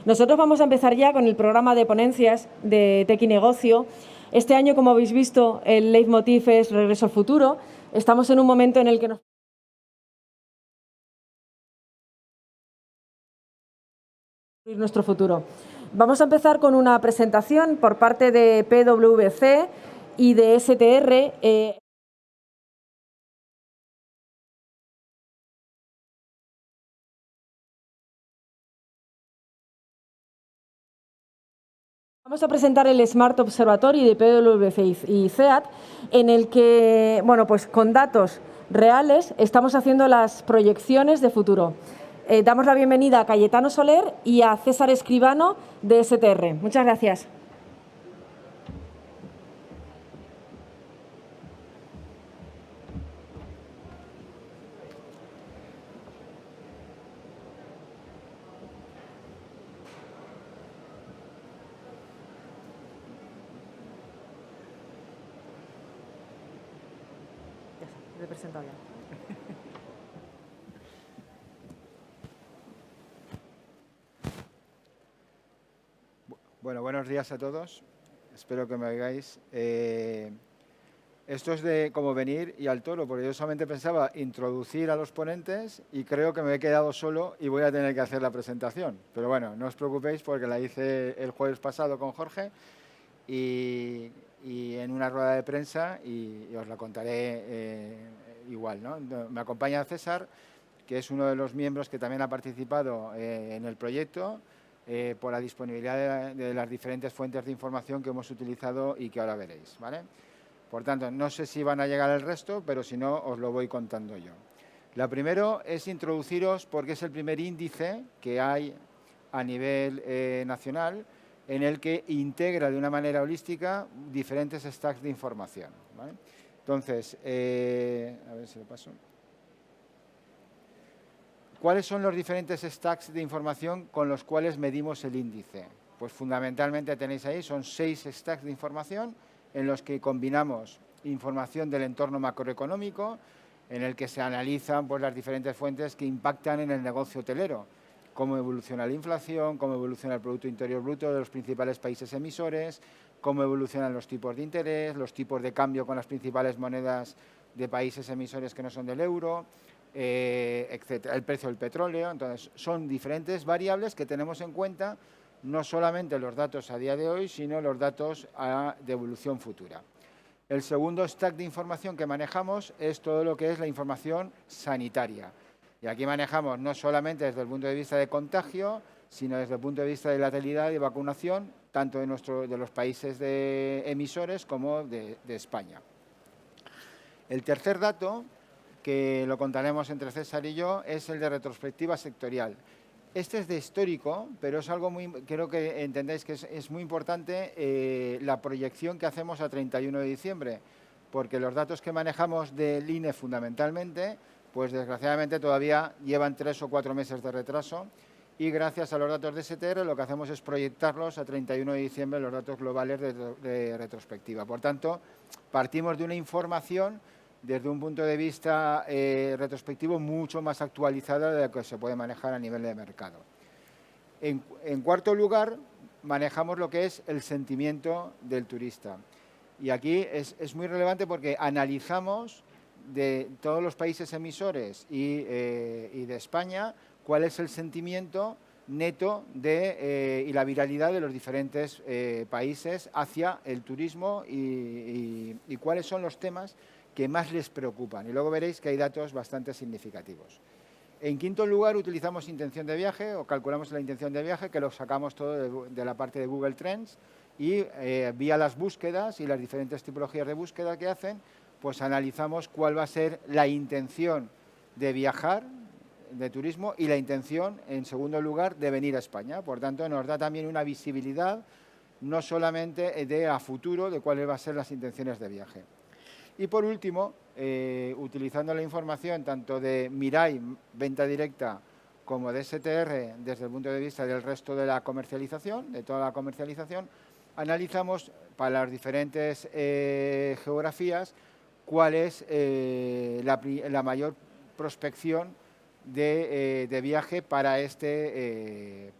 Nosotros vamos a empezar ya con el programa de ponencias de Tech y Negocio. Este año, como habéis visto, el leitmotiv es Regreso al futuro. Estamos en un momento en el que nos nuestro futuro. Vamos a empezar con una presentación por parte de PwC y de STR. Vamos a presentar el Smart Observatory de PwC y CEAT, en el que, bueno, pues con datos reales estamos haciendo las proyecciones de futuro. Damos la bienvenida a Cayetano Soler y a César Escribano de STR. Muchas gracias. Ya está, lo he presentado ya. Bueno, buenos días a todos. Espero que me oigáis. Esto es de como venir y al toro, porque yo solamente pensaba introducir a los ponentes y creo que me he quedado solo y voy a tener que hacer la presentación. Pero bueno, no os preocupéis porque la hice el jueves pasado con Jorge y en una rueda de prensa y os la contaré igual, ¿no? Me acompaña César, que es uno de los miembros que también ha participado en el proyecto, por la disponibilidad de las diferentes fuentes de información que hemos utilizado y que ahora veréis, ¿vale? Por tanto, no sé si van a llegar el resto, pero si no, os lo voy contando yo. Lo primero es introduciros porque es el primer índice que hay a nivel nacional en el que integra de una manera holística diferentes stacks de información, ¿vale? Entonces, a ver si lo paso. ¿Cuáles son los diferentes stacks de información con los cuales medimos el índice? Pues fundamentalmente tenéis ahí, son 6 stacks de información en los que combinamos información del entorno macroeconómico, en el que se analizan pues, las diferentes fuentes que impactan en el negocio hotelero, cómo evoluciona la inflación, cómo evoluciona el Producto Interior Bruto de los principales países emisores, cómo evolucionan los tipos de interés, los tipos de cambio con las principales monedas de países emisores que no son del euro, etcétera, el precio del petróleo. Entonces, son diferentes variables que tenemos en cuenta, no solamente los datos a día de hoy, sino los datos de evolución futura. El segundo stack de información que manejamos es todo lo que es la información sanitaria. Y aquí manejamos no solamente desde el punto de vista de contagio, sino desde el punto de vista de letalidad y vacunación, tanto de los países emisores como de España. El tercer dato, que lo contaremos entre César y yo, es el de retrospectiva sectorial. Este es de histórico, pero es algo muy, creo que entendáis que es muy importante la proyección que hacemos a 31 de diciembre, porque los datos que manejamos del INE fundamentalmente, pues desgraciadamente todavía llevan 3 o 4 meses de retraso y gracias a los datos de STR lo que hacemos es proyectarlos a 31 de diciembre, los datos globales de retrospectiva. Por tanto, partimos de una información desde un punto de vista retrospectivo mucho más actualizada de lo que se puede manejar a nivel de mercado. En cuarto lugar, manejamos lo que es el sentimiento del turista. Y aquí es muy relevante porque analizamos de todos los países emisores y de España cuál es el sentimiento neto y la viralidad de los diferentes países hacia el turismo y cuáles son los temas que más les preocupan. Y luego veréis que hay datos bastante significativos. En quinto lugar, utilizamos intención de viaje o calculamos la intención de viaje, que lo sacamos todo de la parte de Google Trends y vía las búsquedas y las diferentes tipologías de búsqueda que hacen, pues analizamos cuál va a ser la intención de viajar, de turismo, y la intención, en segundo lugar, de venir a España. Por tanto, nos da también una visibilidad, no solamente de a futuro, de cuáles van a ser las intenciones de viaje. Y por último, utilizando la información tanto de Mirai, venta directa, como de STR desde el punto de vista del resto de la comercialización, de toda la comercialización, analizamos para las diferentes geografías cuál es la mayor prospección de viaje para este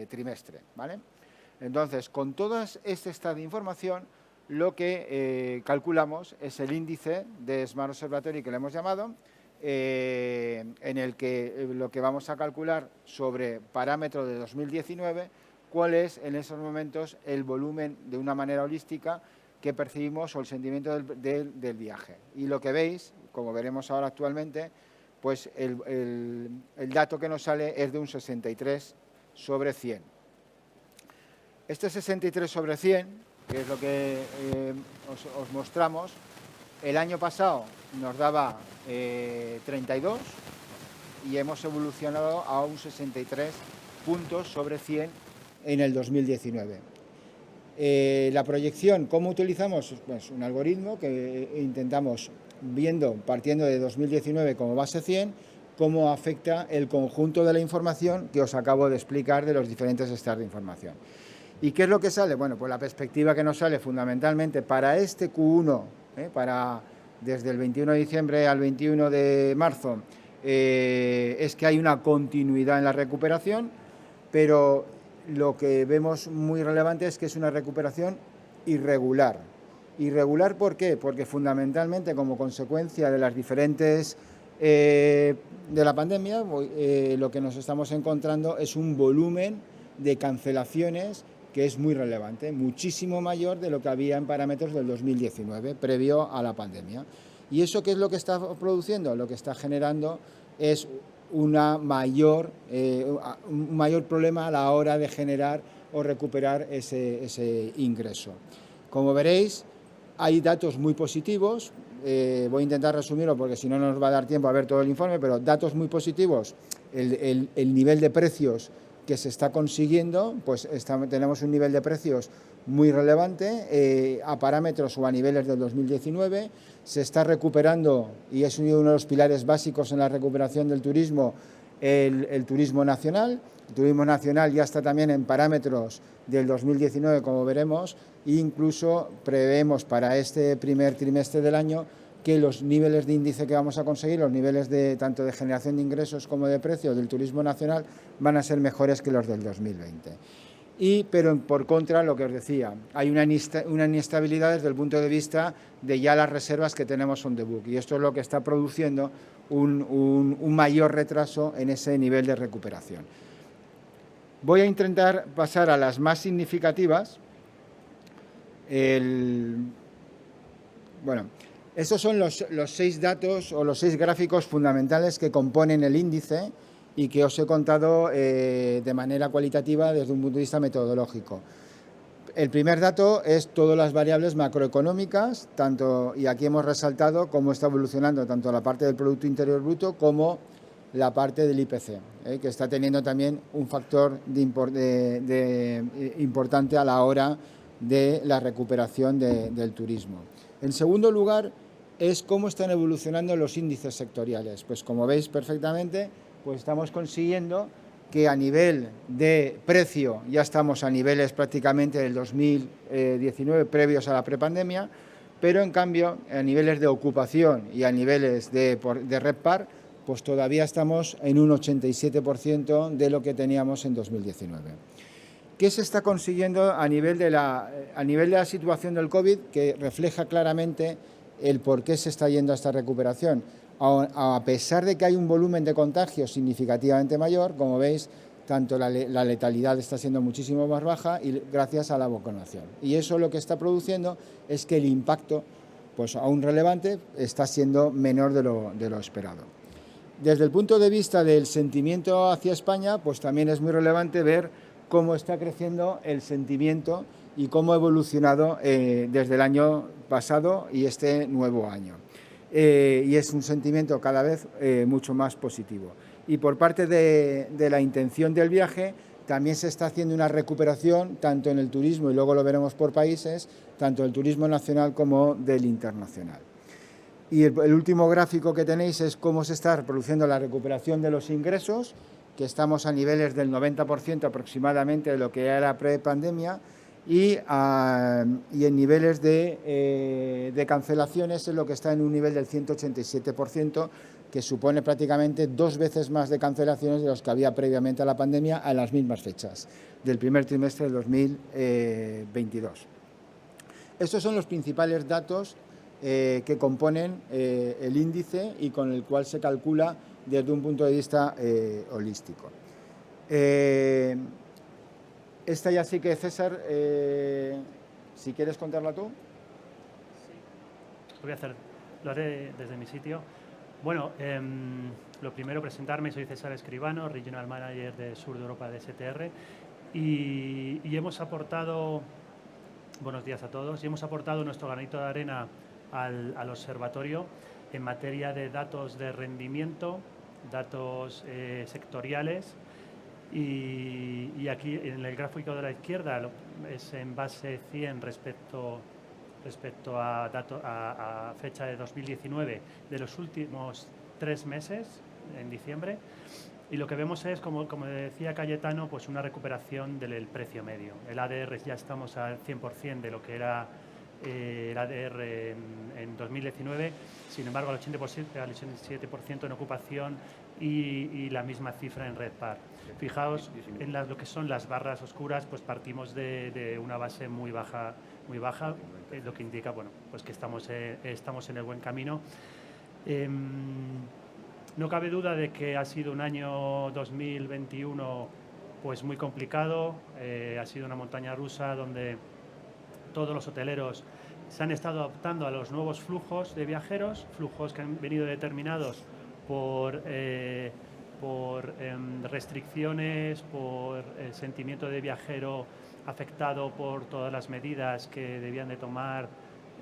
trimestre, ¿vale? Entonces, con todo este estado de información, lo que calculamos es el índice de Smart Observatory, que le hemos llamado, en el que lo que vamos a calcular sobre parámetro de 2019, cuál es en esos momentos el volumen de una manera holística que percibimos o el sentimiento del viaje. Y lo que veis, como veremos ahora actualmente, pues el dato que nos sale es de un 63 sobre 100. Este 63 sobre 100, que es lo que os mostramos, el año pasado nos daba 32 y hemos evolucionado a un 63 puntos sobre 100 en el 2019. La proyección, ¿cómo utilizamos? Pues un algoritmo que intentamos, partiendo de 2019 como base 100, cómo afecta el conjunto de la información que os acabo de explicar de los diferentes estados de información. ¿Y qué es lo que sale? Bueno, pues la perspectiva que nos sale fundamentalmente para este Q1, desde el 21 de diciembre al 21 de marzo, es que hay una continuidad en la recuperación, pero lo que vemos muy relevante es que es una recuperación irregular. ¿Irregular por qué? Porque fundamentalmente como consecuencia de las diferentes de la pandemia, lo que nos estamos encontrando es un volumen de cancelaciones que es muy relevante, muchísimo mayor de lo que había en parámetros del 2019, previo a la pandemia. ¿Y eso qué es lo que está produciendo? Lo que está generando es un mayor problema a la hora de generar o recuperar ese ingreso. Como veréis, hay datos muy positivos. Voy a intentar resumirlo porque si no nos va a dar tiempo a ver todo el informe, pero datos muy positivos. El nivel de precios que se está consiguiendo, pues tenemos un nivel de precios muy relevante a parámetros o a niveles del 2019. Se está recuperando, y es uno de los pilares básicos en la recuperación del turismo, el turismo nacional. El turismo nacional ya está también en parámetros del 2019, como veremos, e incluso prevemos para este primer trimestre del año que los niveles de índice que vamos a conseguir, los niveles tanto de generación de ingresos como de precios del turismo nacional, van a ser mejores que los del 2020. Pero por contra, lo que os decía, hay una inestabilidad desde el punto de vista de ya las reservas que tenemos on the book, y esto es lo que está produciendo un mayor retraso en ese nivel de recuperación. Voy a intentar pasar a las más significativas. Estos son los 6 datos o los 6 gráficos fundamentales que componen el índice y que os he contado de manera cualitativa desde un punto de vista metodológico. El primer dato es todas las variables macroeconómicas, y aquí hemos resaltado cómo está evolucionando tanto la parte del Producto Interior Bruto como la parte del IPC, que está teniendo también un factor importante a la hora de la recuperación del turismo. En segundo lugar, es cómo están evolucionando los índices sectoriales. Pues como veis perfectamente, pues estamos consiguiendo que a nivel de precio ya estamos a niveles prácticamente del 2019 previos a la prepandemia, pero en cambio a niveles de ocupación y a niveles de RevPAR, pues todavía estamos en un 87% de lo que teníamos en 2019. ¿Qué se está consiguiendo a nivel de la situación del COVID? Que refleja claramente el por qué se está yendo a esta recuperación. A pesar de que hay un volumen de contagios significativamente mayor, como veis, tanto la letalidad está siendo muchísimo más baja y gracias a la vacunación. Y eso lo que está produciendo es que el impacto, pues aún relevante, está siendo menor de lo esperado. Desde el punto de vista del sentimiento hacia España, pues también es muy relevante ver cómo está creciendo el sentimiento y cómo ha evolucionado desde el año pasado y este nuevo año. Y es un sentimiento cada vez mucho más positivo. Y por parte de la intención del viaje, también se está haciendo una recuperación tanto en el turismo, y luego lo veremos por países, tanto del turismo nacional como del internacional. Y el último gráfico que tenéis es cómo se está produciendo la recuperación de los ingresos, que estamos a niveles del 90% aproximadamente de lo que era pre-pandemia, y en niveles de cancelaciones es lo que está en un nivel del 187%, que supone prácticamente 2 veces más de cancelaciones de los que había previamente a la pandemia a las mismas fechas, del primer trimestre del 2022. Estos son los principales datos que componen el índice y con el cual se calcula desde un punto de vista holístico. Esta ya sí que, César, si quieres contarla tú. Sí. Lo haré desde mi sitio. Bueno, lo primero, presentarme. Soy César Escribano, Regional Manager de Sur de Europa de STR, y hemos aportado, buenos días a todos, y hemos aportado nuestro granito de arena al observatorio en materia de datos de rendimiento, datos sectoriales, y aquí en el gráfico de la izquierda es en base 100 respecto a fecha de 2019 de los últimos 3 meses, en diciembre, y lo que vemos es, como decía Cayetano, pues una recuperación del precio medio. El ADR ya estamos al 100% de lo que era el ADR en 2019, sin embargo al 87% en ocupación y la misma cifra en RevPAR. Fijaos en lo que son las barras oscuras, pues partimos de una base muy baja, lo que indica, bueno, pues que estamos en el buen camino. No cabe duda de que ha sido un año 2021 pues muy complicado, ha sido una montaña rusa donde todos los hoteleros se han estado adaptando a los nuevos flujos de viajeros, flujos que han venido determinados por restricciones, por el sentimiento de viajero afectado por todas las medidas que debían de tomar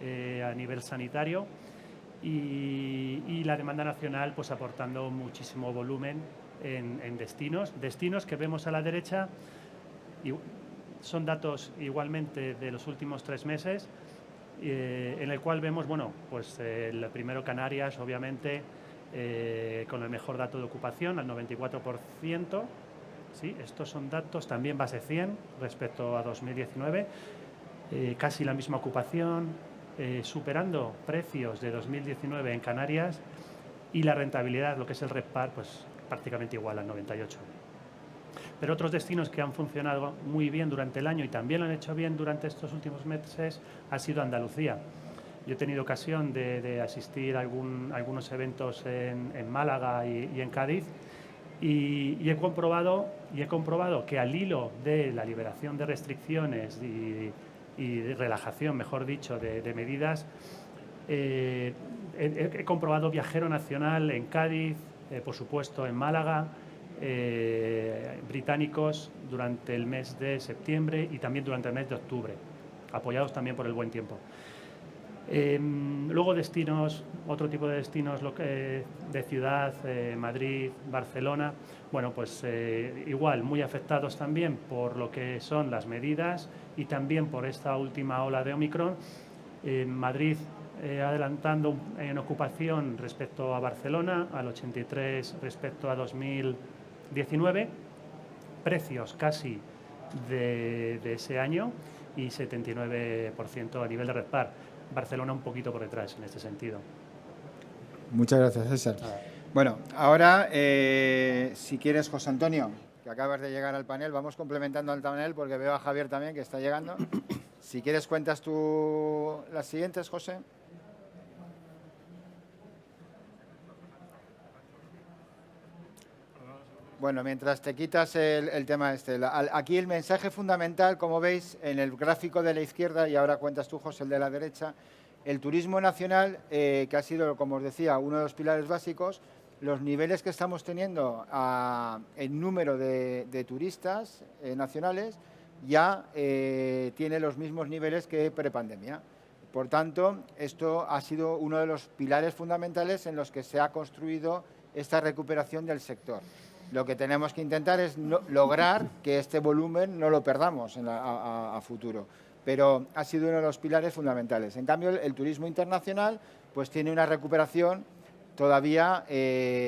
a nivel sanitario, y la demanda nacional pues aportando muchísimo volumen en destinos que vemos a la derecha. Y son datos igualmente de los últimos 3 meses, en el cual vemos, bueno, pues el primero Canarias, obviamente, con el mejor dato de ocupación, al 94%. Sí, estos son datos también base 100 respecto a 2019, casi la misma ocupación, superando precios de 2019 en Canarias, y la rentabilidad, lo que es el RevPAR, pues prácticamente igual al 98%. Pero otros destinos que han funcionado muy bien durante el año y también lo han hecho bien durante estos últimos meses ha sido Andalucía. Yo he tenido ocasión de asistir a algunos eventos en Málaga y en Cádiz, y he comprobado que al hilo de la liberación de restricciones y de relajación, mejor dicho, de medidas, he comprobado viajero nacional en Cádiz, por supuesto en Málaga, británicos durante el mes de septiembre y también durante el mes de octubre, apoyados también por el buen tiempo. Luego destinos, otro tipo de destinos de ciudad, Madrid, Barcelona, bueno, pues igual muy afectados también por lo que son las medidas y también por esta última ola de Omicron. Madrid adelantando en ocupación respecto a Barcelona, al 83% respecto a 2019, precios casi de ese año y 79% a nivel de RevPAR. Barcelona un poquito por detrás en este sentido. Muchas gracias, César. Bueno, ahora, si quieres, José Antonio, que acabas de llegar al panel, vamos complementando al panel porque veo a Javier también que está llegando. Si quieres, cuentas tú las siguientes, José. Bueno, mientras te quitas el tema este, aquí el mensaje fundamental, como veis, en el gráfico de la izquierda, y ahora cuentas tú, José, el de la derecha, el turismo nacional, que ha sido, como os decía, uno de los pilares básicos, los niveles que estamos teniendo en número de turistas nacionales ya tiene los mismos niveles que prepandemia. Por tanto, esto ha sido uno de los pilares fundamentales en los que se ha construido esta recuperación del sector. Lo que tenemos que intentar es lograr que este volumen no lo perdamos a futuro, pero ha sido uno de los pilares fundamentales. En cambio, el turismo internacional pues tiene una recuperación todavía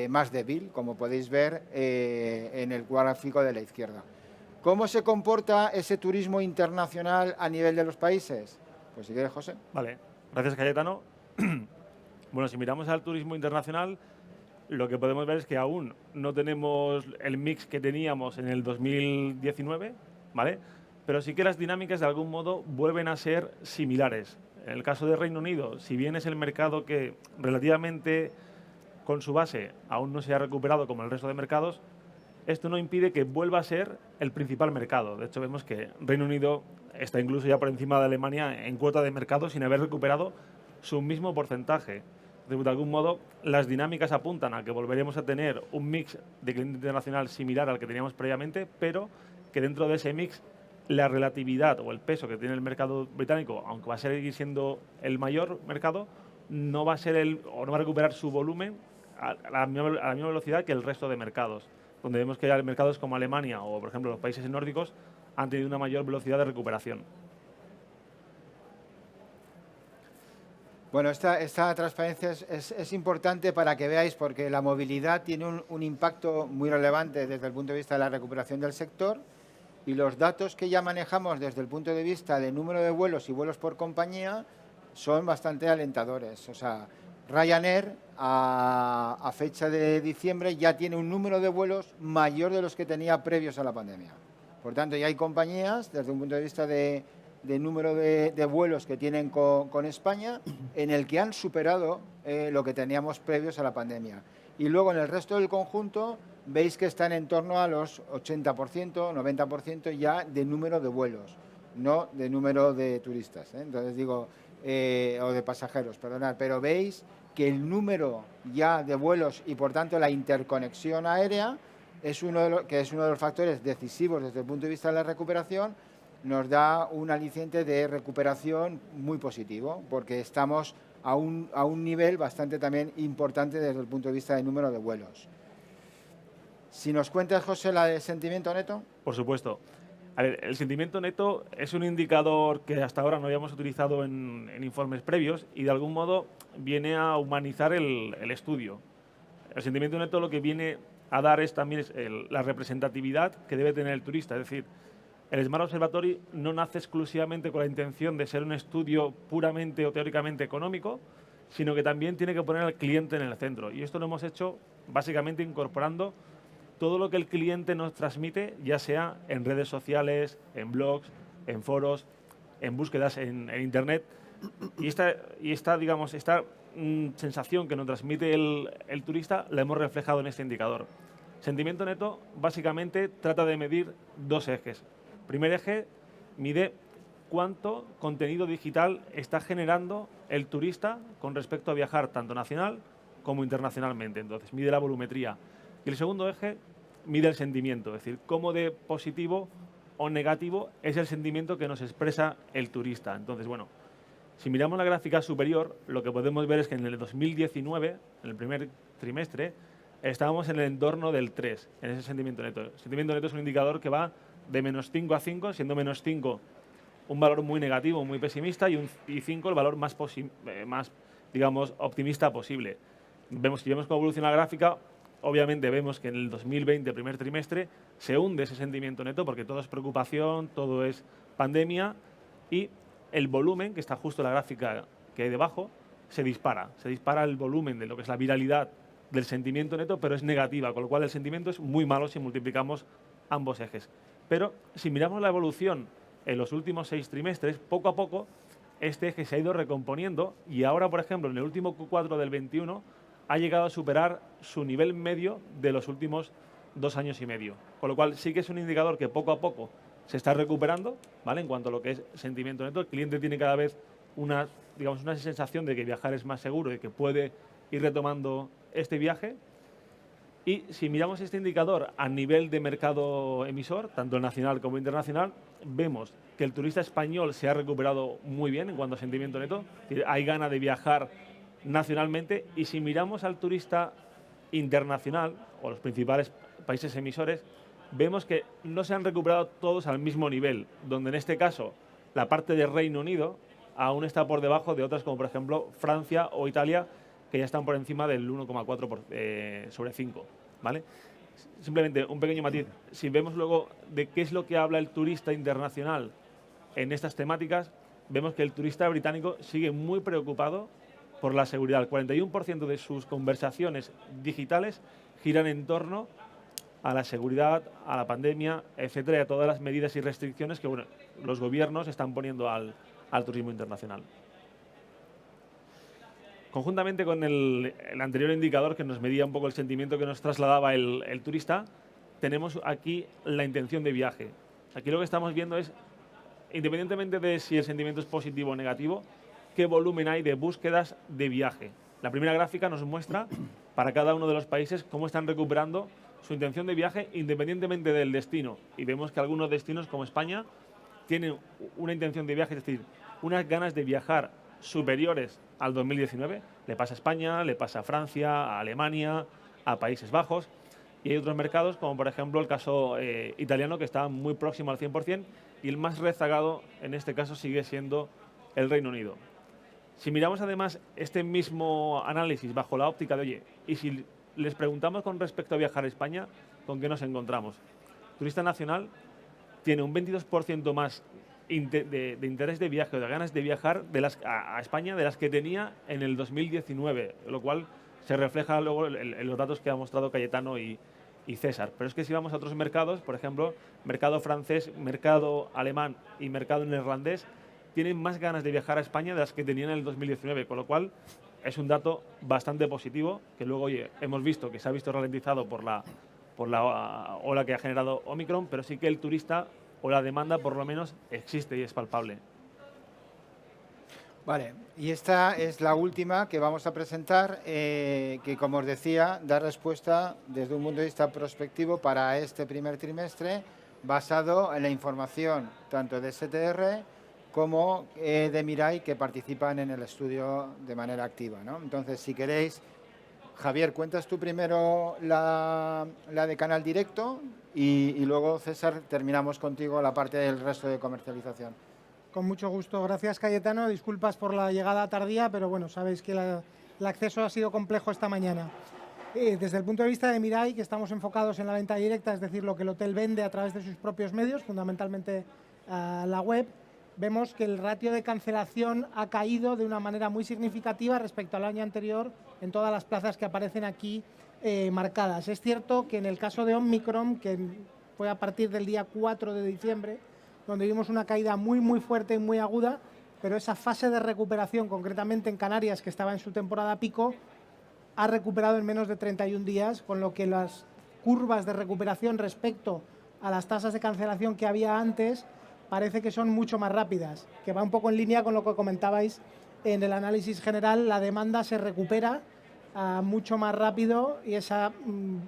más débil, como podéis ver en el gráfico de la izquierda. ¿Cómo se comporta ese turismo internacional a nivel de los países? Pues si quieres, José. Vale, gracias, Cayetano. Bueno, si miramos al turismo internacional, lo que podemos ver es que aún no tenemos el mix que teníamos en el 2019, ¿vale? Pero sí que las dinámicas de algún modo vuelven a ser similares. En el caso de Reino Unido, si bien es el mercado que relativamente con su base aún no se ha recuperado como el resto de mercados, esto no impide que vuelva a ser el principal mercado. De hecho, vemos que Reino Unido está incluso ya por encima de Alemania en cuota de mercado sin haber recuperado su mismo porcentaje. De algún modo, las dinámicas apuntan a que volveremos a tener un mix de cliente internacional similar al que teníamos previamente, pero que dentro de ese mix la relatividad o el peso que tiene el mercado británico, aunque va a seguir siendo el mayor mercado, no va a ser o no va a recuperar su volumen a la misma velocidad que el resto de mercados, donde vemos que ya mercados como Alemania o, por ejemplo, los países nórdicos han tenido una mayor velocidad de recuperación. Bueno, esta transparencia es importante para que veáis, porque la movilidad tiene un impacto muy relevante desde el punto de vista de la recuperación del sector, y los datos que ya manejamos desde el punto de vista de número de vuelos y vuelos por compañía son bastante alentadores. O sea, Ryanair a fecha de diciembre ya tiene un número de vuelos mayor de los que tenía previos a la pandemia. Por tanto, ya hay compañías, desde un punto de vista de número de vuelos que tienen con España, en el que han superado lo que teníamos previos a la pandemia. Y luego en el resto del conjunto veis que están en torno a los 80%, 90% ya de número de vuelos, no de número de turistas, ¿eh? Entonces digo, o de pasajeros, perdonad, pero veis que el número ya de vuelos y por tanto la interconexión aérea es uno de los factores decisivos desde el punto de vista de la recuperación. Nos da un aliciente de recuperación muy positivo, porque estamos a un nivel bastante también importante desde el punto de vista del número de vuelos. Si nos cuentas, José, la de sentimiento neto. Por supuesto. A ver, el sentimiento neto es un indicador que hasta ahora no habíamos utilizado en informes previos y de algún modo viene a humanizar el estudio. El sentimiento neto lo que viene a dar es también la representatividad que debe tener el turista. Es decir, el Smart Observatory no nace exclusivamente con la intención de ser un estudio puramente o teóricamente económico, sino que también tiene que poner al cliente en el centro. Y esto lo hemos hecho básicamente incorporando todo lo que el cliente nos transmite, ya sea en redes sociales, en blogs, en foros, en búsquedas en Internet. Y esta sensación que nos transmite el turista la hemos reflejado en este indicador. Sentimiento neto básicamente trata de medir dos ejes. Primer eje mide cuánto contenido digital está generando el turista con respecto a viajar tanto nacional como internacionalmente. Entonces mide la volumetría. Y el segundo eje mide el sentimiento, es decir, cómo de positivo o negativo es el sentimiento que nos expresa el turista. Entonces, bueno, si miramos la gráfica superior, lo que podemos ver es que en el 2019, en el primer trimestre, estábamos en el entorno del 3, en ese sentimiento neto. El sentimiento neto es un indicador que va de -5 a 5, siendo -5 un valor muy negativo, muy pesimista, y 5 el valor más digamos, optimista posible. Si vemos cómo evoluciona la gráfica, obviamente vemos que en el 2020, primer trimestre, se hunde ese sentimiento neto porque todo es preocupación, todo es pandemia y el volumen, que está justo en la gráfica que hay debajo, se dispara. Se dispara el volumen de lo que es la viralidad del sentimiento neto, pero es negativa, con lo cual el sentimiento es muy malo si multiplicamos ambos ejes. Pero si miramos la evolución en los últimos 6 trimestres, poco a poco este eje se ha ido recomponiendo y ahora, por ejemplo, en el último Q4 del 21 ha llegado a superar su nivel medio de los últimos 2 años y medio. Con lo cual sí que es un indicador que poco a poco se está recuperando, ¿vale? En cuanto a lo que es sentimiento neto. El cliente tiene cada vez una sensación de que viajar es más seguro y que puede ir retomando este viaje. Y si miramos este indicador a nivel de mercado emisor, tanto nacional como internacional, vemos que el turista español se ha recuperado muy bien en cuanto a sentimiento neto. Hay ganas de viajar nacionalmente, y si miramos al turista internacional o los principales países emisores, vemos que no se han recuperado todos al mismo nivel, donde en este caso la parte de Reino Unido aún está por debajo de otras como por ejemplo Francia o Italia, que ya están por encima del 1,4 sobre 5, ¿vale? Simplemente un pequeño matiz. Si vemos luego de qué es lo que habla el turista internacional en estas temáticas, vemos que el turista británico sigue muy preocupado por la seguridad. El 41% de sus conversaciones digitales giran en torno a la seguridad, a la pandemia, etcétera, y a todas las medidas y restricciones que los gobiernos están poniendo al turismo internacional. Conjuntamente con el anterior indicador que nos medía un poco el sentimiento que nos trasladaba el turista, tenemos aquí la intención de viaje. Aquí lo que estamos viendo es, independientemente de si el sentimiento es positivo o negativo, qué volumen hay de búsquedas de viaje. La primera gráfica nos muestra para cada uno de los países cómo están recuperando su intención de viaje independientemente del destino. Y vemos que algunos destinos como España tienen una intención de viaje, es decir, unas ganas de viajar superiores al 2019. Le pasa a España, le pasa a Francia, a Alemania, a Países Bajos. Y hay otros mercados, como por ejemplo el caso italiano, que está muy próximo al 100%, y el más rezagado en este caso sigue siendo el Reino Unido. Si miramos además este mismo análisis bajo la óptica de, oye, y si les preguntamos con respecto a viajar a España, ¿con qué nos encontramos? El turista nacional tiene un 22% más de interés de viaje o de ganas de viajar a España de las que tenía en el 2019, lo cual se refleja luego en los datos que ha mostrado Cayetano y César. Pero es que si vamos a otros mercados, por ejemplo, mercado francés, mercado alemán y mercado neerlandés, tienen más ganas de viajar a España de las que tenían en el 2019, con lo cual es un dato bastante positivo, que luego, oye, hemos visto que se ha visto ralentizado por la ola que ha generado Omicron, pero sí que el turista o la demanda por lo menos existe y es palpable. Vale, y esta es la última que vamos a presentar, que como os decía, da respuesta desde un punto de vista prospectivo para este primer trimestre, basado en la información tanto de STR como de Mirai, que participan en el estudio de manera activa, ¿no? Entonces, si queréis, Javier, cuentas tú primero la de canal directo y luego, César, terminamos contigo la parte del resto de comercialización. Con mucho gusto. Gracias, Cayetano. Disculpas por la llegada tardía, pero bueno, sabéis que el acceso ha sido complejo esta mañana. Desde el punto de vista de Mirai, que estamos enfocados en la venta directa, es decir, lo que el hotel vende a través de sus propios medios, fundamentalmente la web, vemos que el ratio de cancelación ha caído de una manera muy significativa respecto al año anterior en todas las plazas que aparecen aquí marcadas. Es cierto que en el caso de Omicron, que fue a partir del día 4 de diciembre, donde vimos una caída muy fuerte y muy aguda, pero esa fase de recuperación, concretamente en Canarias, que estaba en su temporada pico, ha recuperado en menos de 31 días, con lo que las curvas de recuperación respecto a las tasas de cancelación que había antes parece que son mucho más rápidas, que va un poco en línea con lo que comentabais en el análisis general. La demanda se recupera mucho más rápido y esa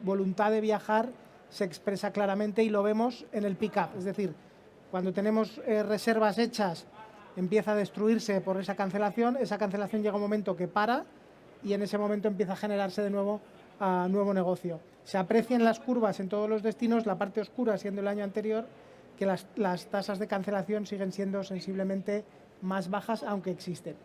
voluntad de viajar se expresa claramente y lo vemos en el pick-up, es decir, cuando tenemos reservas hechas empieza a destruirse por esa cancelación llega un momento que para y en ese momento empieza a generarse de nuevo nuevo negocio. Se aprecia en las curvas en todos los destinos, la parte oscura siendo el año anterior, que las tasas de cancelación siguen siendo sensiblemente más bajas, aunque existen.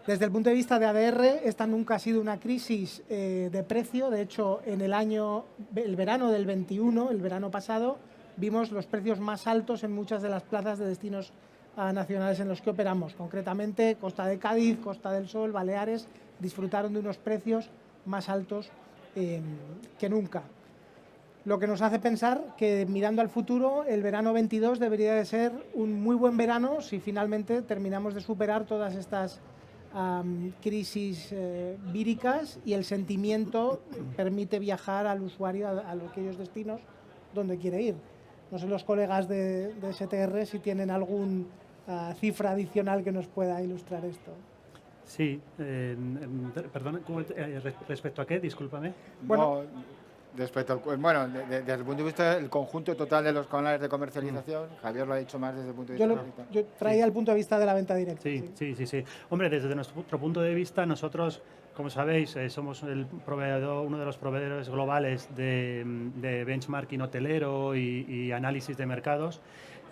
Desde el punto de vista de ADR, esta nunca ha sido una crisis de precio. De hecho, en el verano del 21, el verano pasado, vimos los precios más altos en muchas de las plazas de destinos nacionales en los que operamos. Concretamente, Costa de Cádiz, Costa del Sol, Baleares, disfrutaron de unos precios más altos que nunca. Lo que nos hace pensar que, mirando al futuro, el verano 22 debería de ser un muy buen verano si finalmente terminamos de superar todas estas crisis víricas y el sentimiento permite viajar al usuario a aquellos destinos donde quiere ir. No sé los colegas de STR si tienen algún cifra adicional que nos pueda ilustrar esto. Sí, perdón, ¿respecto a qué? Discúlpame. Bueno, desde el punto de vista del conjunto total de los canales de comercialización, Javier lo ha dicho más desde el punto de vista. Yo traía el punto de vista de la venta directa. Sí. Hombre, desde nuestro punto de vista, nosotros, como sabéis, somos uno de los proveedores globales de benchmarking hotelero y análisis de mercados.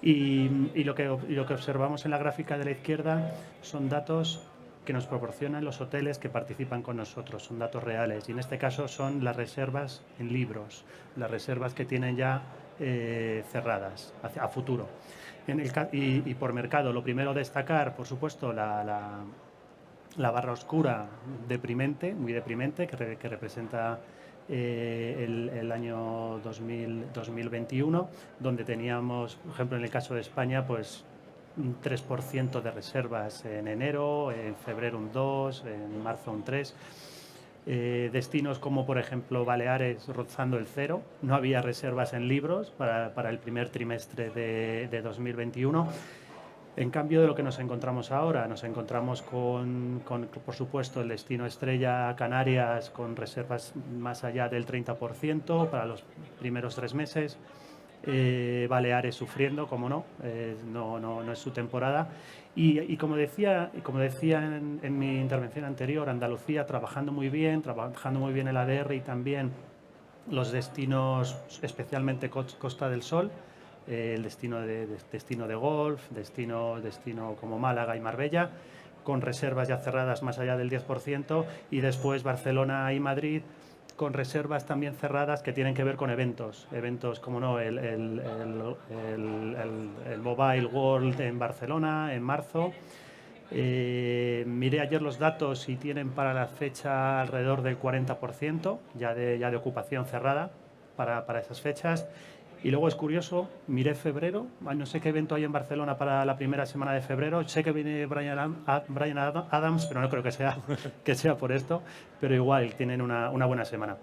Y lo que observamos en la gráfica de la izquierda son datos que nos proporcionan los hoteles que participan con nosotros, son datos reales, y en este caso son las reservas en libros, las reservas que tienen ya cerradas a futuro. Y por mercado, lo primero a destacar, por supuesto, la la barra oscura deprimente, muy deprimente, que representa el año 2021, donde teníamos, por ejemplo, en el caso de España, pues un 3% de reservas en enero, en febrero un 2%, en marzo un 3%. Destinos como, por ejemplo, Baleares rozando el 0%. No había reservas en libros para el primer trimestre de 2021. En cambio de lo que nos encontramos ahora, nos encontramos con, por supuesto, el destino estrella Canarias con reservas más allá del 30% para los primeros 3 meses. Baleares sufriendo, como no, no es su temporada. Y como decía en mi intervención anterior, Andalucía trabajando muy bien el ADR y también los destinos, especialmente Costa del Sol, el destino de golf, destino como Málaga y Marbella, con reservas ya cerradas más allá del 10%, y después Barcelona y Madrid con reservas también cerradas que tienen que ver con eventos como no, el Mobile World en Barcelona en marzo. Miré ayer los datos y tienen para la fecha alrededor del 40% ya de ocupación cerrada para esas fechas. Y luego es curioso, miré febrero, no sé qué evento hay en Barcelona para la primera semana de febrero, sé que viene Bryan Adams, pero no creo que sea por esto, pero igual tienen una buena semana.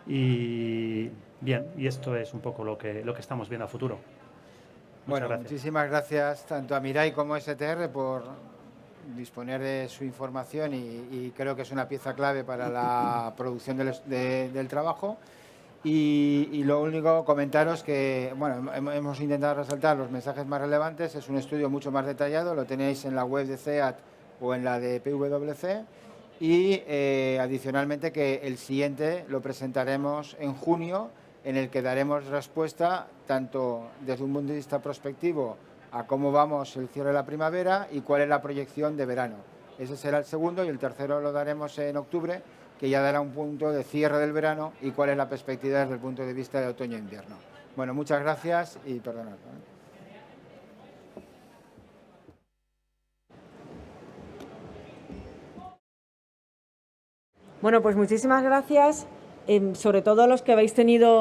Y bien, y esto es un poco lo que estamos viendo a futuro. Bueno, gracias. Muchísimas gracias tanto a Mirai como a STR por disponer de su información y creo que es una pieza clave para la producción del trabajo. Y lo único, comentaros que, bueno, hemos intentado resaltar los mensajes más relevantes. Es un estudio mucho más detallado, lo tenéis en la web de CEAT o en la de PwC. Y adicionalmente que el siguiente lo presentaremos en junio, en el que daremos respuesta tanto desde un punto de vista prospectivo a cómo vamos el cierre de la primavera y cuál es la proyección de verano. Ese será el segundo, y el tercero lo daremos en octubre, que ya dará un punto de cierre del verano y cuál es la perspectiva desde el punto de vista de otoño e invierno. Bueno, muchas gracias y perdonad. Bueno, pues muchísimas gracias, sobre todo a los que habéis tenido